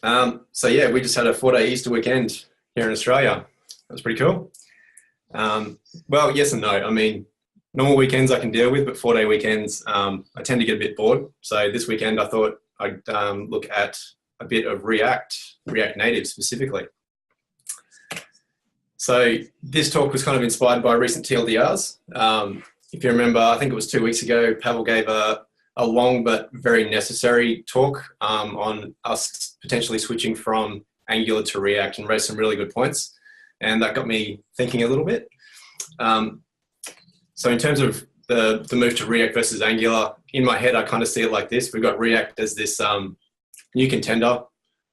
So yeah, we just had a 4-day Easter weekend here in Australia. That was pretty cool. Well, yes and no. I mean, normal weekends I can deal with, but 4-day weekends, I tend to get a bit bored. So this weekend I thought I'd look at a bit of React Native specifically. So this talk was kind of inspired by recent TLDRs. If you remember, I think it was 2 weeks ago, Pavel gave a long but very necessary talk on us potentially switching from Angular to React and raised some really good points. And that got me thinking a little bit. So in terms of the move to React versus Angular, in my head, I kind of see it like this. We've got React as this new contender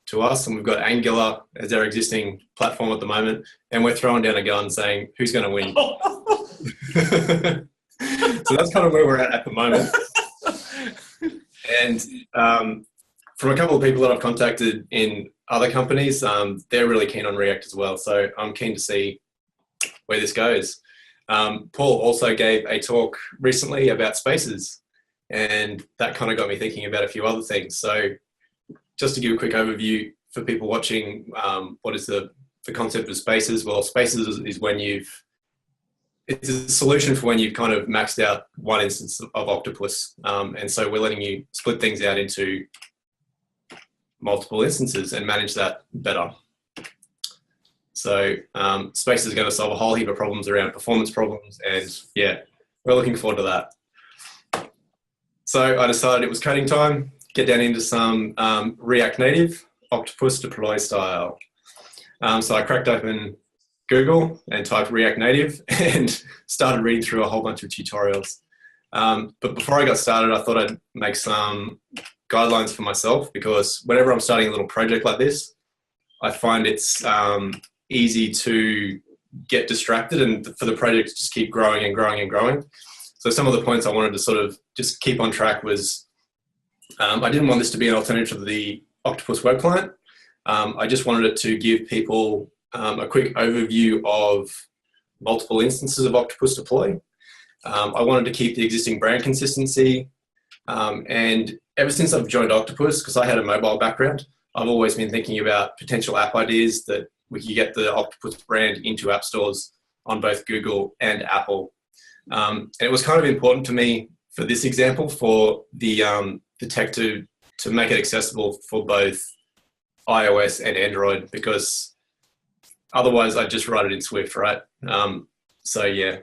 to us, and we've got Angular as our existing platform at the moment. And we're throwing down a gun saying, who's going to win? So that's kind of where we're at the moment. And from a couple of people that I've contacted in other companies, they're really keen on React as well. So I'm keen to see where this goes. Paul also gave a talk recently about spaces, and that kind of got me thinking about a few other things. So just to give a quick overview for people watching, what is the concept of spaces? Well, spaces is when it's a solution for when you've kind of maxed out one instance of Octopus. And so we're letting you split things out into multiple instances and manage that better. So Spaces is going to solve a whole heap of problems around performance problems. And yeah, we're looking forward to that. So I decided it was coding time, get down into some React Native, Octopus deploy style. So I cracked open Google and typed React Native and started reading through a whole bunch of tutorials. But before I got started, I thought I'd make some guidelines for myself, because whenever I'm starting a little project like this, I find it's easy to get distracted and for the project to just keep growing and growing and growing. So some of the points I wanted to sort of just keep on track was I didn't want this to be an alternative to the Octopus web client. I just wanted it to give people a quick overview of multiple instances of Octopus deploy. I wanted to keep the existing brand consistency. And ever since I've joined Octopus, because I had a mobile background, I've always been thinking about potential app ideas that we could get the Octopus brand into app stores on both Google and Apple. And it was kind of important to me for this example for the tech to make it accessible for both iOS and Android, because otherwise I'd just write it in Swift, right? So yeah.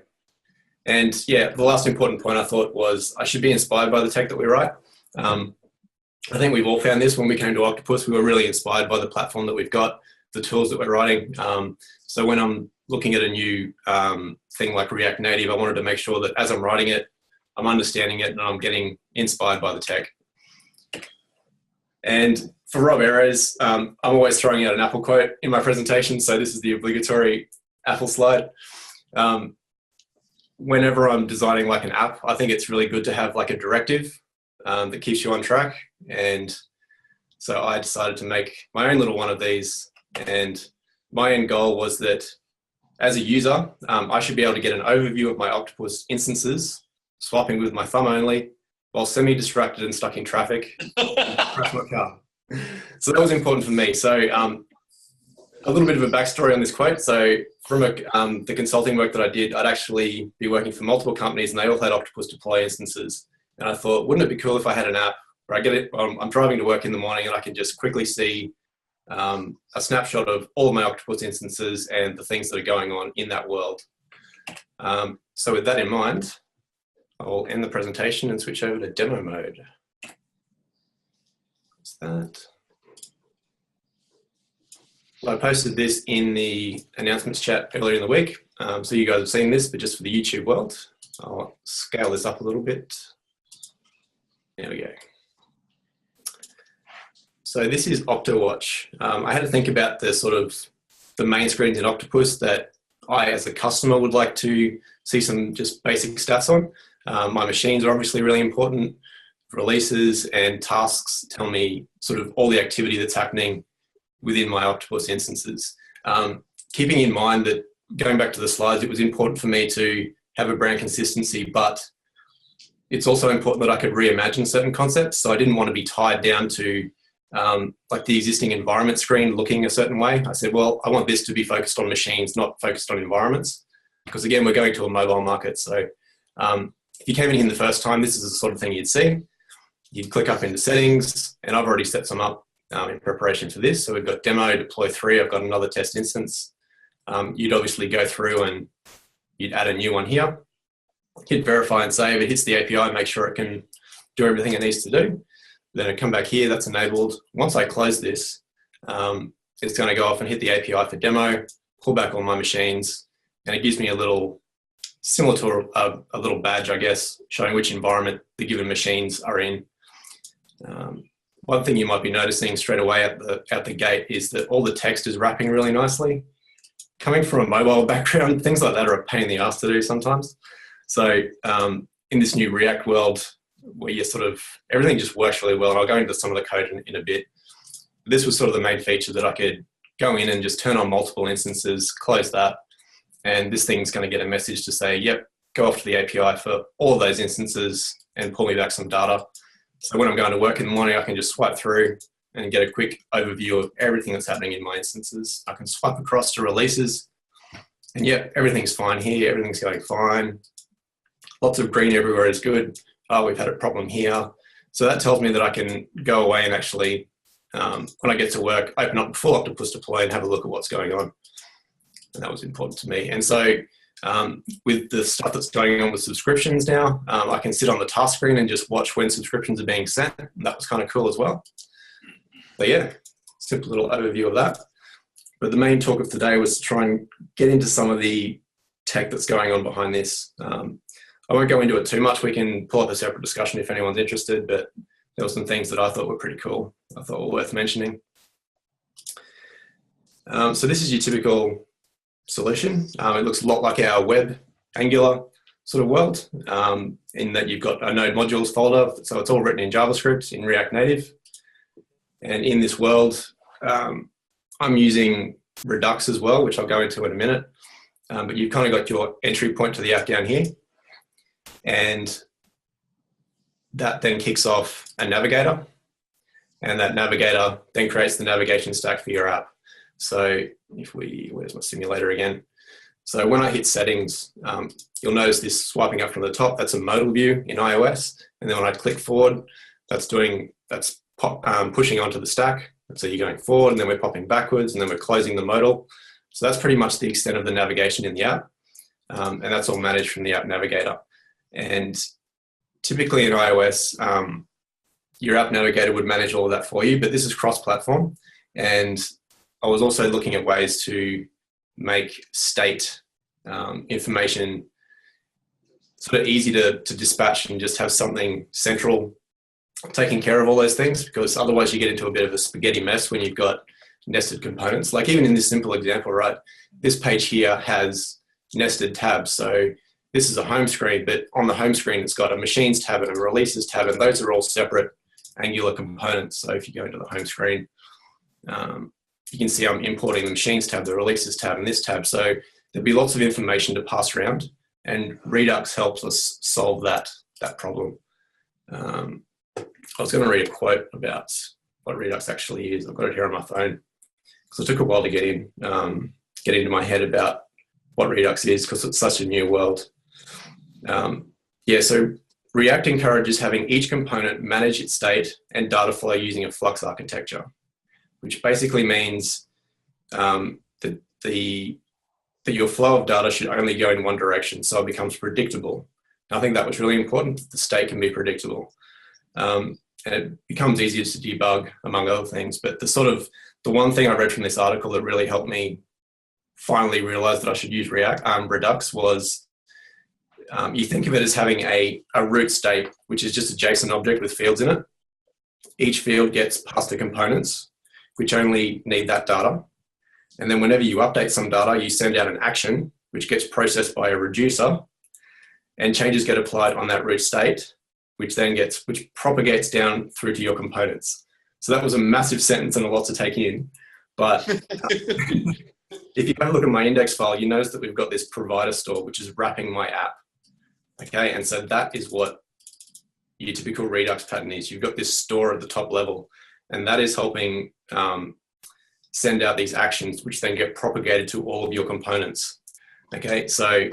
And yeah, the last important point I thought was I should be inspired by the tech that we write. I think we've all found this when we came to Octopus. We were really inspired by the platform that we've got, the tools that we're writing. So when I'm looking at a new thing like React Native, I wanted to make sure that as I'm writing it, I'm understanding it and I'm getting inspired by the tech. And for Rob Erez, I'm always throwing out an Apple quote in my presentation. So this is the obligatory Apple slide. Whenever I'm designing like an app, I think it's really good to have like a directive that keeps you on track. And so I decided to make my own little one of these. And my end goal was that as a user, I should be able to get an overview of my Octopus instances, swapping with my thumb only, while semi-distracted and stuck in traffic, crash my car. So that was important for me. So a little bit of a backstory on this quote. So from the consulting work that I did, I'd actually be working for multiple companies and they all had Octopus deploy instances. And I thought, wouldn't it be cool if I had an app where I get it, I'm driving to work in the morning and I can just quickly see a snapshot of all of my Octopus instances and the things that are going on in that world. So with that in mind, I'll end the presentation and switch over to demo mode. What's that? Well, I posted this in the announcements chat earlier in the week. So you guys have seen this, but just for the YouTube world, I'll scale this up a little bit. There we go. So this is Octo Watch. I had to think about the sort of the main screens in Octopus that I, as a customer, would like to see some just basic stats on. My machines are obviously really important. Releases and tasks tell me sort of all the activity that's happening within my Octopus instances. Keeping in mind that, going back to the slides, it was important for me to have a brand consistency, but it's also important that I could reimagine certain concepts. So I didn't want to be tied down to like the existing environment screen looking a certain way. I said, well, I want this to be focused on machines, not focused on environments. Because again, we're going to a mobile market. So if you came in here the first time, this is the sort of thing you'd see. You'd click up into settings, and I've already set some up in preparation for this. So we've got demo, deploy 3. I've got another test instance. You'd obviously go through and you'd add a new one here. Hit verify and save. It hits the API, make sure it can do everything it needs to do. Then I come back here, that's enabled. Once I close this, it's going to go off and hit the API for demo, pull back all my machines, and it gives me a little, similar to a little badge, I guess, showing which environment the given machines are in. One thing you might be noticing straight away at the gate is that all the text is wrapping really nicely. Coming from a mobile background, things like that are a pain in the ass to do sometimes. So in this new React world, where you sort of, everything just works really well, and I'll go into some of the code in a bit. This was sort of the main feature, that I could go in and just turn on multiple instances, close that, and this thing's going to get a message to say, yep, go off to the API for all of those instances and pull me back some data. So when I'm going to work in the morning, I can just swipe through and get a quick overview of everything that's happening in my instances. I can swipe across to releases, and yep, everything's fine here, everything's going fine. Lots of green everywhere is good. Oh, we've had a problem here. So that tells me that I can go away and actually, when I get to work, open up the full Octopus deploy and have a look at what's going on. And that was important to me. And so with the stuff that's going on with subscriptions now, I can sit on the task screen and just watch when subscriptions are being sent. And that was kind of cool as well. So yeah, simple little overview of that. But the main talk of today was to try and get into some of the tech that's going on behind this. I won't go into it too much. We can pull up a separate discussion if anyone's interested, but there were some things that I thought were pretty cool. I thought were worth mentioning. So this is your typical solution. It looks a lot like our web Angular sort of world, in that you've got a node modules folder. So it's all written in JavaScript in React Native. And in this world, I'm using Redux as well, which I'll go into in a minute. But you've kind of got your entry point to the app down here. And that then kicks off a navigator, and that navigator then creates the navigation stack for your app. So if where's my simulator again? So when I hit settings, you'll notice this swiping up from the top, that's a modal view in iOS. And then when I click forward, that's pushing onto the stack. So you're going forward, and then we're popping backwards, and then we're closing the modal. So that's pretty much the extent of the navigation in the app. And that's all managed from the app navigator. And typically in iOS, your app navigator would manage all of that for you, but this is cross-platform. And I was also looking at ways to make state information sort of easy to dispatch and just have something central taking care of all those things, because otherwise you get into a bit of a spaghetti mess when you've got nested components. Like even in this simple example, right, this page here has nested tabs. So this is a home screen, but on the home screen, it's got a machines tab and a releases tab, and those are all separate Angular components. So if you go into the home screen, you can see I'm importing the machines tab, the releases tab, and this tab. So there'll be lots of information to pass around, and Redux helps us solve that problem. I was going to read a quote about what Redux actually is. I've got it here on my phone, because it took a while to get into my head about what Redux is, because it's such a new world. So React encourages having each component manage its state and data flow using a Flux architecture, which basically means that your flow of data should only go in one direction, so it becomes predictable. And I think that was really important. The state can be predictable. And it becomes easier to debug, among other things. But the one thing I read from this article that really helped me finally realize that I should use Redux was, you think of it as having a root state, which is just a JSON object with fields in it. Each field gets passed to components, which only need that data. And then whenever you update some data, you send out an action, which gets processed by a reducer, and changes get applied on that root state, which propagates down through to your components. So that was a massive sentence and a lot to take in. But if you have a look at my index file, you notice that we've got this provider store, which is wrapping my app. Okay, and so that is what your typical Redux pattern is. You've got this store at the top level. and that is helping send out these actions, which then get propagated to all of your components. Okay, so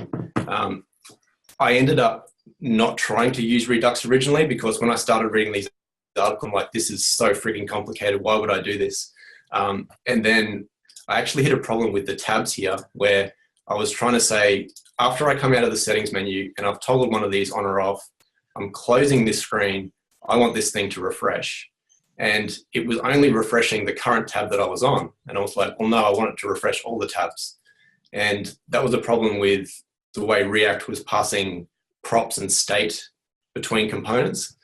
I ended up not trying to use Redux originally, because when I started reading these articles, I'm like, this is so freaking complicated. Why would I do this? And then I actually hit a problem with the tabs here, where I was trying to say, after I come out of the settings menu and I've toggled one of these on or off, I'm closing this screen, I want this thing to refresh. And it was only refreshing the current tab that I was on. And I was like, well, no, I want it to refresh all the tabs. And that was a problem with the way React was passing props and state between components.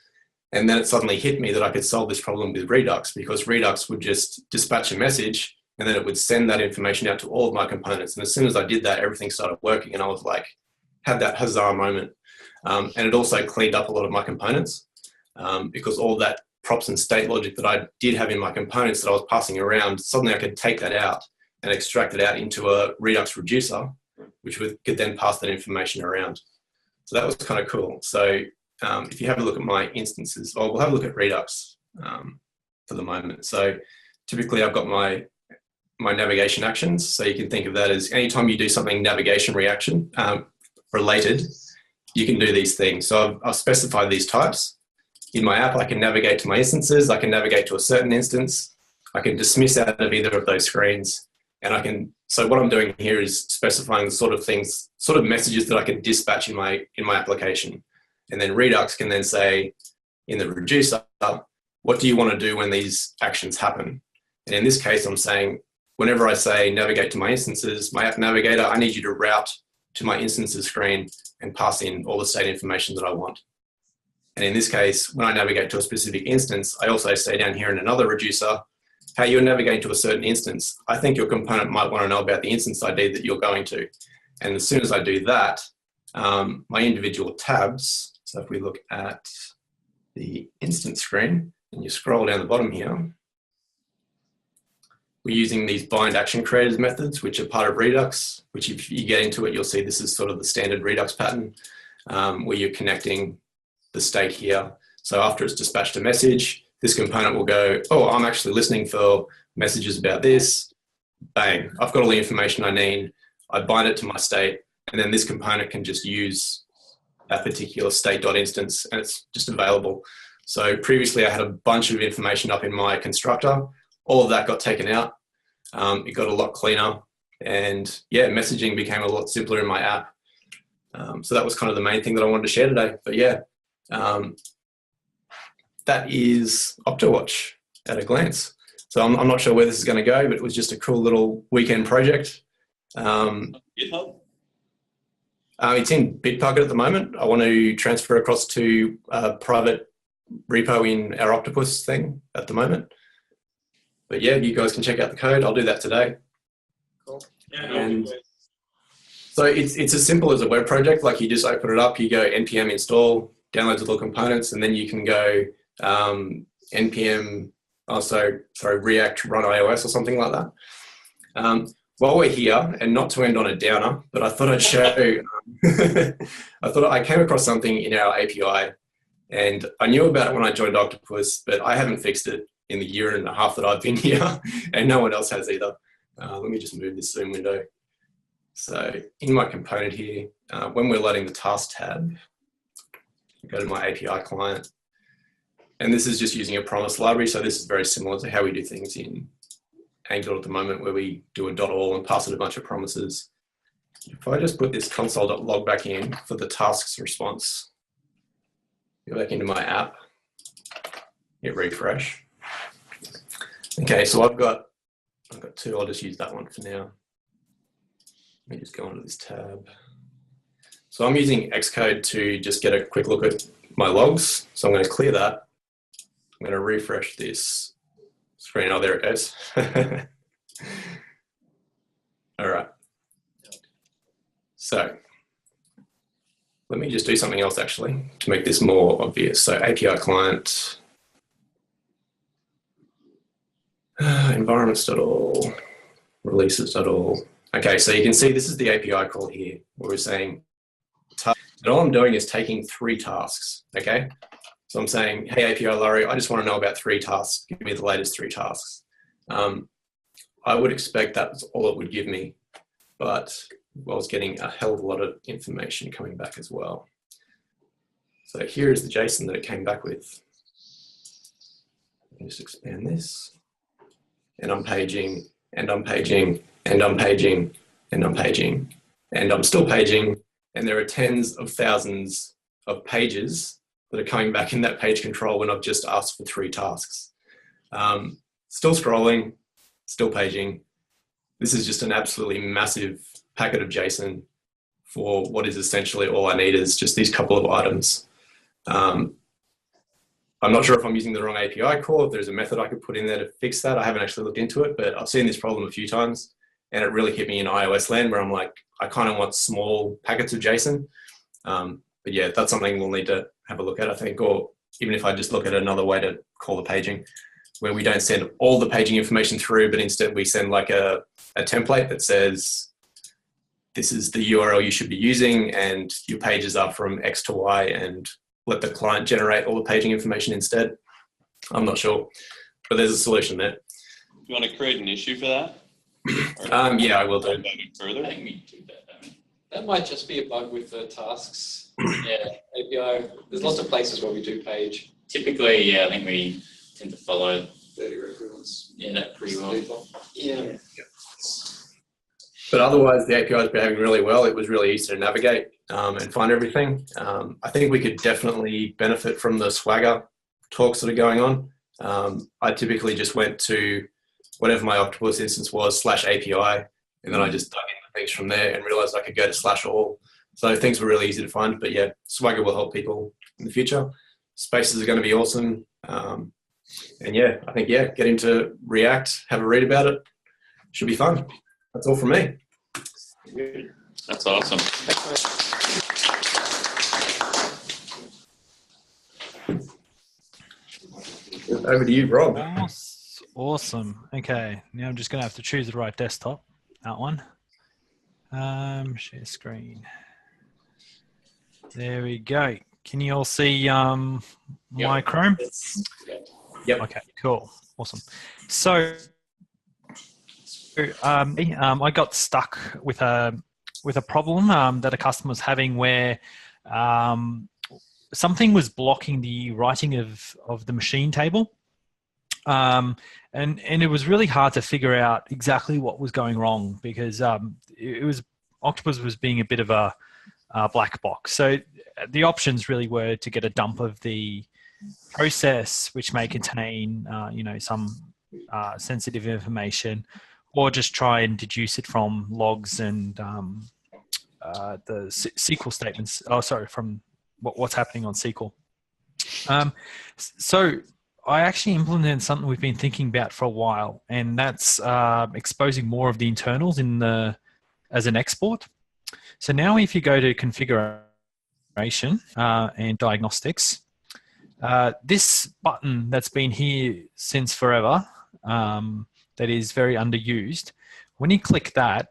And then it suddenly hit me that I could solve this problem with Redux, because Redux would just dispatch a message and then it would send that information out to all of my components. And as soon as I did that, everything started working, and I was like, had that huzzah moment. And it also cleaned up a lot of my components, because all that props and state logic that I did have in my components that I was passing around, suddenly I could take that out and extract it out into a Redux reducer, which could then pass that information around. So that was kind of cool. So if you have a look at my instances, well, we'll have a look at Redux for the moment. So typically I've got my navigation actions. So you can think of that as anytime you do something navigation reaction related, you can do these things. So I've specified these types. In my app, I can navigate to my instances. I can navigate to a certain instance. I can dismiss out of either of those screens. And I can, so what I'm doing here is specifying the sort of things, sort of messages that I can dispatch in my application. And then Redux can then say in the reducer, what do you want to do when these actions happen? And in this case, I'm saying, whenever I say navigate to my instances, my app navigator, I need you to route to my instances screen and pass in all the state information that I want. And in this case, when I navigate to a specific instance, I also say down here in another reducer, hey, you're navigating to a certain instance. I think your component might want to know about the instance ID that you're going to. And as soon as I do that, my individual tabs, so if we look at the instance screen and you scroll down the bottom here, we're using these bind action creators methods, which are part of Redux, which if you get into it, you'll see this is sort of the standard Redux pattern, where you're connecting the state here. So after it's dispatched a message, this component will go, oh, I'm actually listening for messages about this. Bang, I've got all the information I need. I bind it to my state, and then this component can just use that particular state.instance, and it's just available. So previously I had a bunch of information up in my constructor. All of that got taken out. It got a lot cleaner, and yeah, messaging became a lot simpler in my app. So that was kind of the main thing that I wanted to share today. But yeah, that is Octowatch at a glance. So I'm not sure where this is going to go, but it was just a cool little weekend project. GitHub? It's in Bitbucket at the moment. I want to transfer across to a private repo in our Octopus thing at the moment. But yeah, you guys can check out the code. I'll do that today. Cool. Yeah, and so it's as simple as a web project. Like you just open it up, you go npm install, download the little components, and then you can go npm, React run iOS or something like that. While we're here, and not to end on a downer, but I thought I'd show, I came across something in our API, and I knew about it when I joined Octopus, but I haven't fixed it in the year and a half that I've been here, and no one else has either. Let me just move this Zoom window. So in my component here, when we're loading the task tab, I go to my API client, and this is just using a promise library. So this is very similar to how we do things in Angular at the moment, where we do a .all and pass it a bunch of promises. If I just put this console.log back in for the tasks response, go back into my app, hit refresh. Okay, so I've got two. I'll just use that one for now. Let me just go onto this tab. So I'm using Xcode to just get a quick look at my logs. So I'm going to clear that. I'm going to refresh this screen. Oh, there it goes. All right. So let me just do something else actually to make this more obvious. So API client, environments.all, releases.all. Okay, so you can see this is the API call here, where we're saying, and all I'm doing is taking 3 tasks, okay? So I'm saying, hey, API library, I just want to know about 3 tasks. Give me the latest 3 tasks. I would expect that's all it would give me, but I was getting a hell of a lot of information coming back as well. So here is the JSON that it came back with. Let me just expand this. And I'm paging, and I'm paging, and I'm paging, and I'm paging, and I'm still paging, and there are tens of thousands of pages that are coming back in that page control when I've just asked for 3 tasks. Still scrolling, still paging. This is just an absolutely massive packet of JSON for what is essentially all I need is just these couple of items. I'm not sure if I'm using the wrong API call, if there's a method I could put in there to fix that. I haven't actually looked into it, but I've seen this problem a few times, and it really hit me in iOS land where I'm like, I kind of want small packets of JSON. But yeah, that's something we'll need to have a look at, I think, or even if I just look at another way to call the paging, where we don't send all the paging information through, but instead we send like a template that says, this is the URL you should be using, and your pages are from X to Y, and let the client generate all the paging information instead. I'm not sure, but there's a solution there. You want to create an issue for that? Yeah, I will do. Further? I think we do that. That might just be a bug with the tasks. Yeah, API. There's lots of places where we do page. Typically, yeah, I think we tend to follow 30 requirements. yeah, that pretty well. Yeah. But otherwise, the API is behaving really well. It was really easy to navigate and find everything. I think we could definitely benefit from the Swagger talks that are going on. I typically just went to whatever my Octopus instance was /API, and then I just dug into things from there and realized I could go to /all. So things were really easy to find. But yeah, Swagger will help people in the future. Spaces are going to be awesome. And yeah, I think, yeah, get into React, have a read about it. Should be fun. That's all from me. That's awesome. Over to you, Rob. Awesome. Okay, now I'm just going to have to choose the right desktop. That one. Share screen. There we go. Can you all see my Chrome? Yep. Okay, cool. Awesome. So I got stuck with a problem that a customer was having where something was blocking the writing of the machine table. And it was really hard to figure out exactly what was going wrong because Octopus was being a bit of a black box. So the options really were to get a dump of the process, which may contain some sensitive information, or just try and deduce it from logs and the SQL statements. Oh, sorry, from what's happening on SQL. So I actually implemented something we've been thinking about for a while, and that's exposing more of the internals as an export. So now if you go to configuration and diagnostics, this button that's been here since forever, that is very underused, when you click that,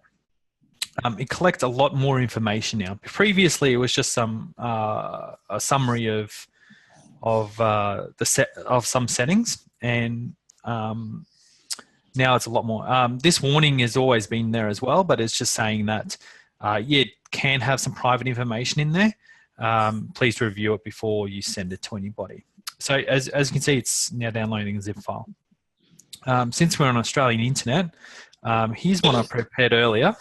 it collects a lot more information now. Previously, it was just a summary of some settings, and now it's a lot more. This warning has always been there as well, but it's just saying that it can have some private information in there. Please review it before you send it to anybody. So as you can see, it's now downloading a zip file. Since we're on Australian internet, here's one I prepared earlier.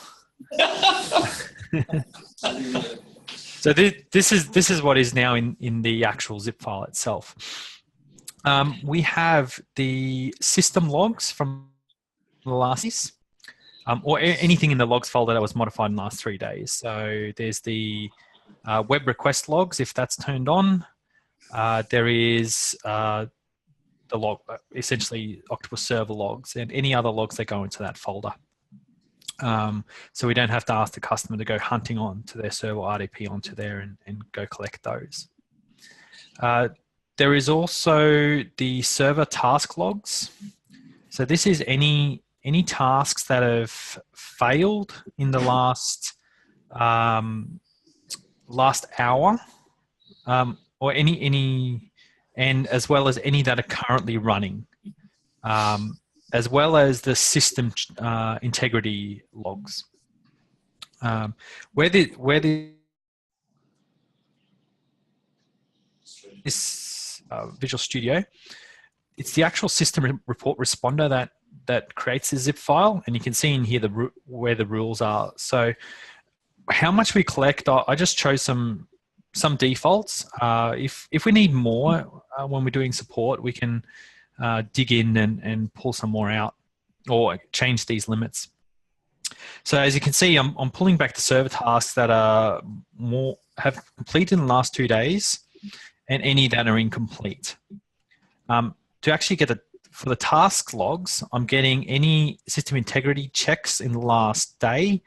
So this is what is now in the actual zip file itself. We have the system logs from the last days, or anything in the logs folder that was modified in the last 3 days. So there's the web request logs, if that's turned on. There is the log, essentially Octopus server logs, and any other logs that go into that folder. So we don't have to ask the customer to go hunting on to their server RDP onto there and go collect those. There is also the server task logs. So this is any tasks that have failed in the last hour, or any and as well as any that are currently running, as well as the system integrity logs. Where this Visual Studio, it's the actual system report responder that creates the zip file, and you can see in here where the rules are. So how much we collect, I just chose some defaults. If we need more when we're doing support, we can dig in and pull some more out or change these limits. So as you can see, I'm pulling back the server tasks that are have completed in the last 2 days, and any that are incomplete. To actually get for the task logs, I'm getting any system integrity checks in the last day,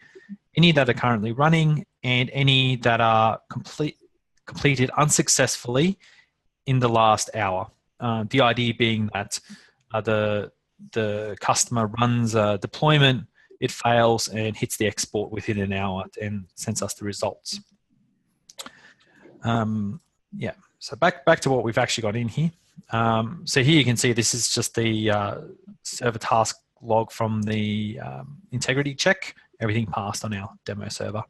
any that are currently running, and any that are completed unsuccessfully in the last hour. The idea being that the customer runs a deployment, it fails and hits the export within an hour and sends us the results. Yeah, so back to what we've actually got in here. So here you can see this is just the server task log from the integrity check. Everything passed on our demo server.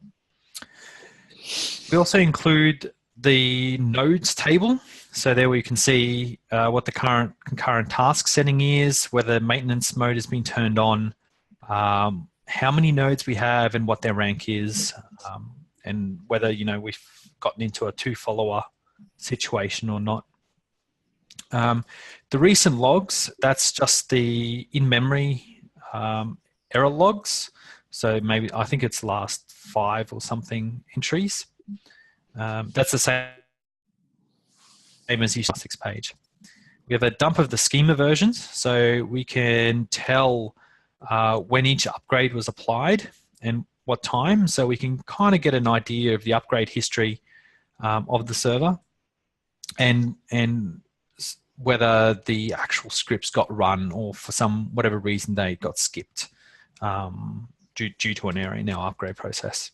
We also include the nodes table. So there we can see what the current concurrent task setting is, whether maintenance mode has been turned on, how many nodes we have and what their rank is, and whether we've gotten into a 2 follower situation or not. The recent logs, that's just the in-memory error logs. So maybe I think it's last 5 or something entries. That's the same as the Diagnostics page. We have a dump of the schema versions, so we can tell when each upgrade was applied and what time, so we can kind of get an idea of the upgrade history of the server and whether the actual scripts got run or for whatever reason they got skipped due to an error in our upgrade process.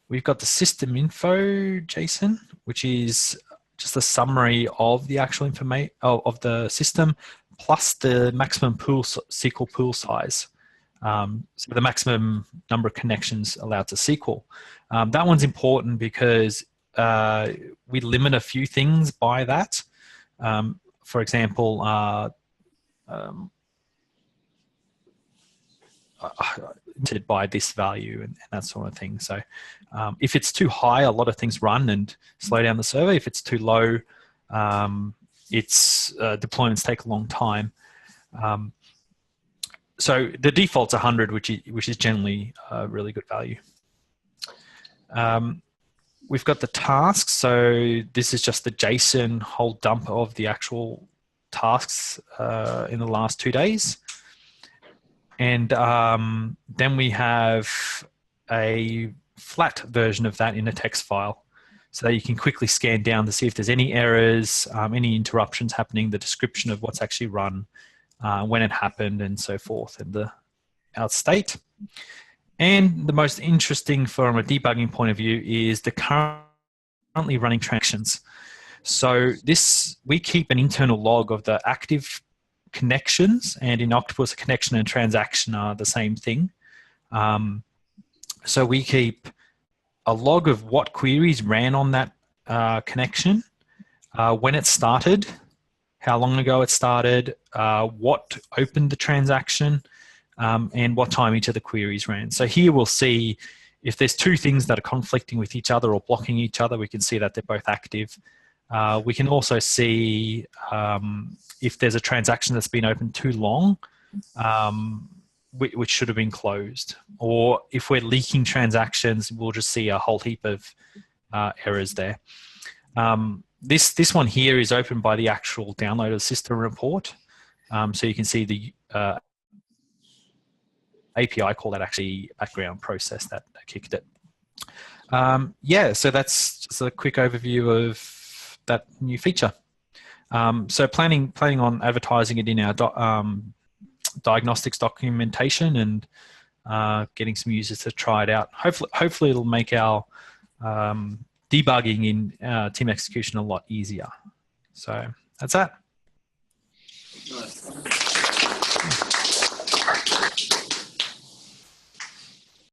We've got the system info JSON, which is just a summary of the actual information of the system, plus the maximum SQL pool size. So the maximum number of connections allowed to SQL. That one's important because we limit a few things by that. For example, by this value and that sort of thing. So if it's too high, a lot of things run and slow down the server. If it's too low, its deployments take a long time. So the default's 100, which is generally a really good value. We've got the tasks. So this is just the JSON whole dump of the actual tasks in the last 2 days. And then we have a flat version of that in a text file so that you can quickly scan down to see if there's any errors, any interruptions happening, the description of what's actually run, when it happened, and so forth, and the out state. And the most interesting from a debugging point of view is the currently running transactions. So we keep an internal log of the active connections, and in Octopus, a connection and transaction are the same thing. So we keep a log of what queries ran on that connection, when it started, how long ago it started, what opened the transaction, and what time each of the queries ran. So here we'll see if there's 2 things that are conflicting with each other or blocking each other, we can see that they're both active. We can also see if there's a transaction that's been open too long, which should have been closed. Or if we're leaking transactions, we'll just see a whole heap of errors there. This one here is opened by the actual download of the system report. So you can see the API call that actually background process that kicked it. Yeah, so that's just a quick overview of that new feature. So planning on advertising it in our diagnostics documentation and getting some users to try it out. Hopefully it'll make our debugging in team execution a lot easier. So that's that.